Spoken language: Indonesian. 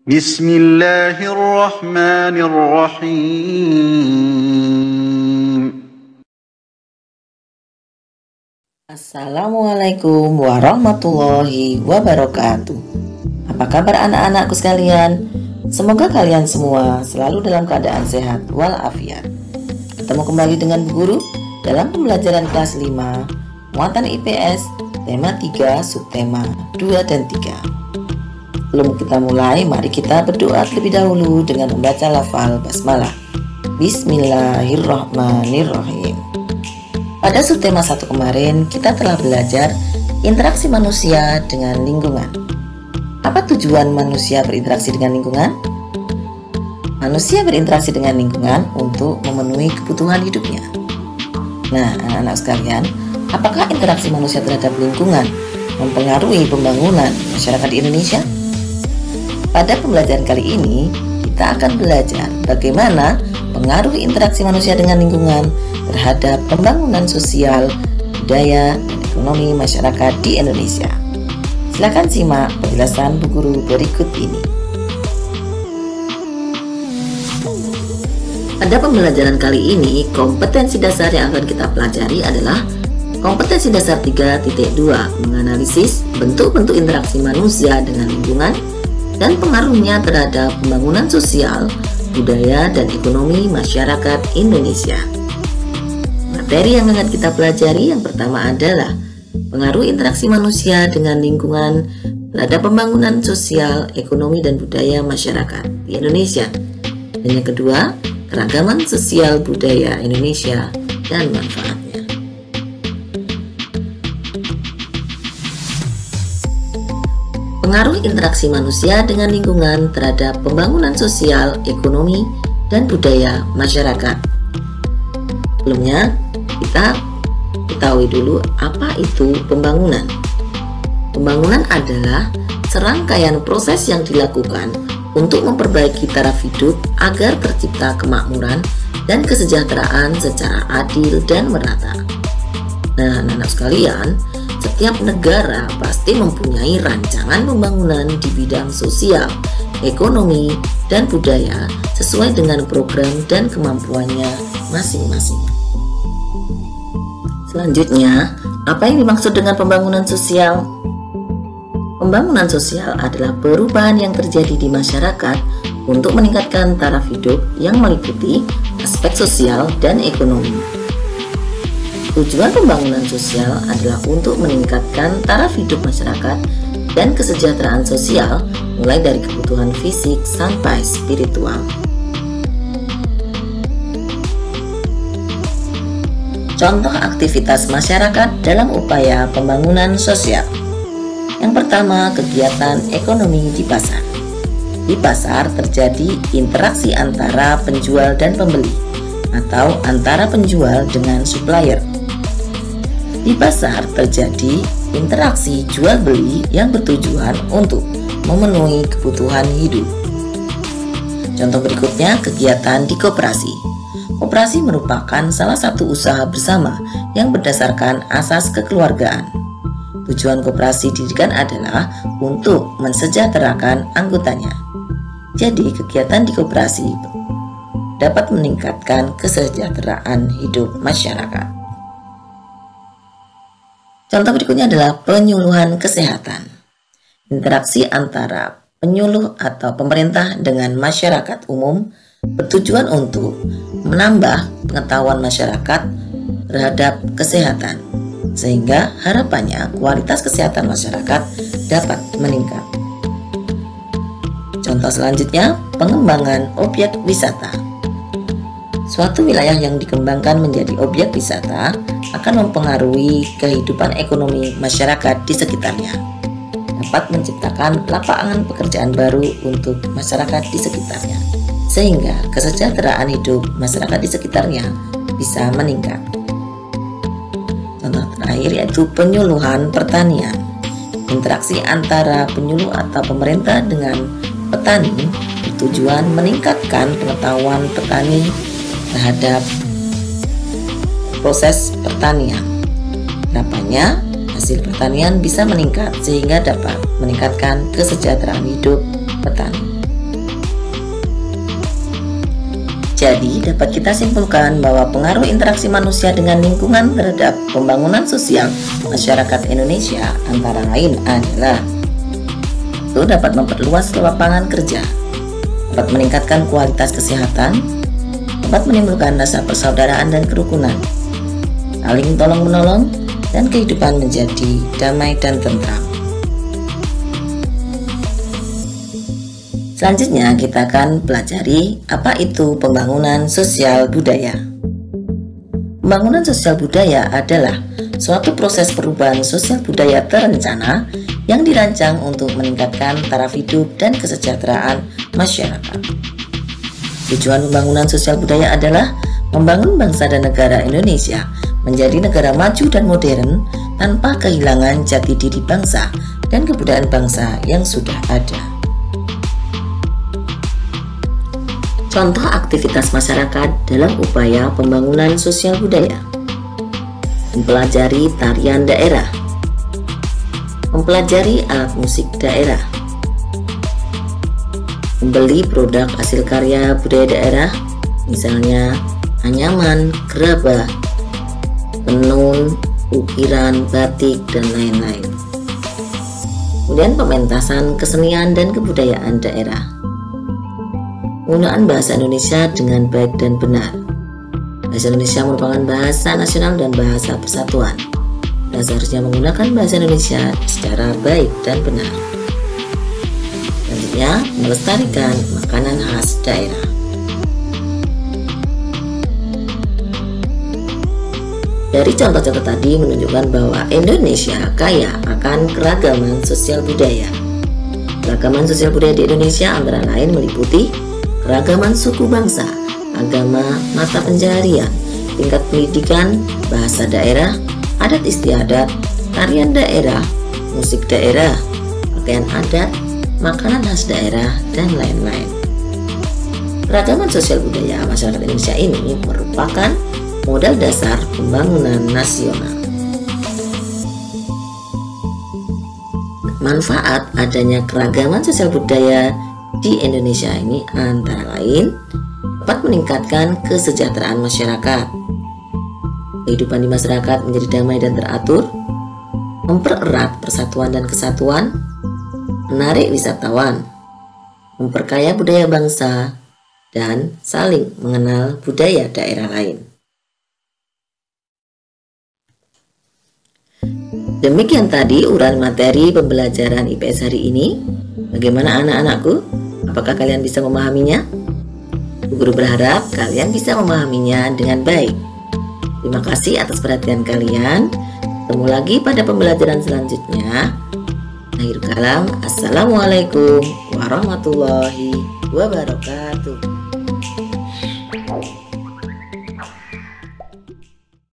Bismillahirrahmanirrahim. Assalamualaikum warahmatullahi wabarakatuh. Apa kabar anak-anakku sekalian? Semoga kalian semua selalu dalam keadaan sehat walafiat. Ketemu kembali dengan Bu Guru dalam pembelajaran kelas 5 Muatan IPS tema 3 subtema 2 dan 3. Sebelum kita mulai, mari kita berdoa terlebih dahulu dengan membaca lafal basmalah. Bismillahirrahmanirrahim. Pada subtema 1 kemarin, kita telah belajar interaksi manusia dengan lingkungan. Apa tujuan manusia berinteraksi dengan lingkungan? Manusia berinteraksi dengan lingkungan untuk memenuhi kebutuhan hidupnya. Nah, anak-anak sekalian, apakah interaksi manusia terhadap lingkungan mempengaruhi pembangunan masyarakat di Indonesia? Pada pembelajaran kali ini, kita akan belajar bagaimana pengaruh interaksi manusia dengan lingkungan terhadap pembangunan sosial, budaya, dan ekonomi masyarakat di Indonesia. Silakan simak penjelasan Bu Guru berikut ini. Pada pembelajaran kali ini, kompetensi dasar yang akan kita pelajari adalah kompetensi dasar 3.2, menganalisis bentuk-bentuk interaksi manusia dengan lingkungan dan pengaruhnya terhadap pembangunan sosial, budaya, dan ekonomi masyarakat Indonesia. Materi yang akan kita pelajari yang pertama adalah pengaruh interaksi manusia dengan lingkungan terhadap pembangunan sosial, ekonomi, dan budaya masyarakat di Indonesia. Dan yang kedua, keragaman sosial budaya Indonesia dan manfaatnya. Pengaruh interaksi manusia dengan lingkungan terhadap pembangunan sosial, ekonomi, dan budaya masyarakat. Sebelumnya, kita ketahui dulu apa itu pembangunan. Pembangunan adalah serangkaian proses yang dilakukan untuk memperbaiki taraf hidup agar tercipta kemakmuran dan kesejahteraan secara adil dan merata. Nah, anak-anak sekalian, setiap negara pasti mempunyai rancangan pembangunan di bidang sosial, ekonomi, dan budaya sesuai dengan program dan kemampuannya masing-masing. Selanjutnya, apa yang dimaksud dengan pembangunan sosial? Pembangunan sosial adalah perubahan yang terjadi di masyarakat untuk meningkatkan taraf hidup yang meliputi aspek sosial dan ekonomi. Tujuan pembangunan sosial adalah untuk meningkatkan taraf hidup masyarakat dan kesejahteraan sosial mulai dari kebutuhan fisik sampai spiritual. Contoh aktivitas masyarakat dalam upaya pembangunan sosial. Yang pertama, kegiatan ekonomi di pasar. Di pasar terjadi interaksi antara penjual dan pembeli atau antara penjual dengan supplier. Di pasar terjadi interaksi jual beli yang bertujuan untuk memenuhi kebutuhan hidup. Contoh berikutnya, kegiatan di koperasi. Koperasi merupakan salah satu usaha bersama yang berdasarkan asas kekeluargaan. Tujuan koperasi didirikan adalah untuk mensejahterakan anggotanya. Jadi, kegiatan di koperasi dapat meningkatkan kesejahteraan hidup masyarakat. Contoh berikutnya adalah penyuluhan kesehatan. Interaksi antara penyuluh atau pemerintah dengan masyarakat umum bertujuan untuk menambah pengetahuan masyarakat terhadap kesehatan, sehingga harapannya kualitas kesehatan masyarakat dapat meningkat. Contoh selanjutnya, pengembangan objek wisata. Suatu wilayah yang dikembangkan menjadi objek wisata akan mempengaruhi kehidupan ekonomi masyarakat di sekitarnya, dapat menciptakan lapangan pekerjaan baru untuk masyarakat di sekitarnya, sehingga kesejahteraan hidup masyarakat di sekitarnya bisa meningkat. Contoh terakhir yaitu penyuluhan pertanian. Interaksi antara penyuluh atau pemerintah dengan petani bertujuan meningkatkan pengetahuan petani terhadap proses pertanian. Harapannya hasil pertanian bisa meningkat sehingga dapat meningkatkan kesejahteraan hidup petani. Jadi, dapat kita simpulkan bahwa pengaruh interaksi manusia dengan lingkungan terhadap pembangunan sosial masyarakat Indonesia antara lain adalah: itu dapat memperluas lapangan kerja, dapat meningkatkan kualitas kesehatan, dapat menimbulkan rasa persaudaraan dan kerukunan, saling tolong-menolong, dan kehidupan menjadi damai dan tentram. Selanjutnya kita akan pelajari apa itu pembangunan sosial budaya. Pembangunan sosial budaya adalah suatu proses perubahan sosial budaya terencana yang dirancang untuk meningkatkan taraf hidup dan kesejahteraan masyarakat. Tujuan pembangunan sosial budaya adalah membangun bangsa dan negara Indonesia menjadi negara maju dan modern tanpa kehilangan jati diri bangsa dan kebudayaan bangsa yang sudah ada. Contoh aktivitas masyarakat dalam upaya pembangunan sosial budaya: mempelajari tarian daerah, mempelajari alat musik daerah, membeli produk hasil karya budaya daerah, misalnya anyaman, gerabah, tenun, ukiran, batik, dan lain-lain. Kemudian pementasan kesenian dan kebudayaan daerah. Penggunaan bahasa Indonesia dengan baik dan benar. Bahasa Indonesia merupakan bahasa nasional dan bahasa persatuan. Dan seharusnya menggunakan bahasa Indonesia secara baik dan benar. Selanjutnya, melestarikan makanan khas daerah. Dari contoh-contoh tadi menunjukkan bahwa Indonesia kaya akan keragaman sosial budaya. Keragaman sosial budaya di Indonesia antara lain meliputi keragaman suku bangsa, agama, mata pencaharian, tingkat pendidikan, bahasa daerah, adat istiadat, tarian daerah, musik daerah, pakaian adat, makanan khas daerah, dan lain-lain. Keragaman sosial budaya masyarakat Indonesia ini merupakan modal dasar pembangunan nasional. Manfaat adanya keragaman sosial budaya di Indonesia ini antara lain dapat meningkatkan kesejahteraan masyarakat, kehidupan di masyarakat menjadi damai dan teratur, mempererat persatuan dan kesatuan, menarik wisatawan, memperkaya budaya bangsa, dan saling mengenal budaya daerah lain. Demikian tadi uraian materi pembelajaran IPS hari ini. Bagaimana anak-anakku? Apakah kalian bisa memahaminya? Bu Guru berharap kalian bisa memahaminya dengan baik. Terima kasih atas perhatian kalian. Ketemu lagi pada pembelajaran selanjutnya. Akhir kalam, assalamualaikum warahmatullahi wabarakatuh.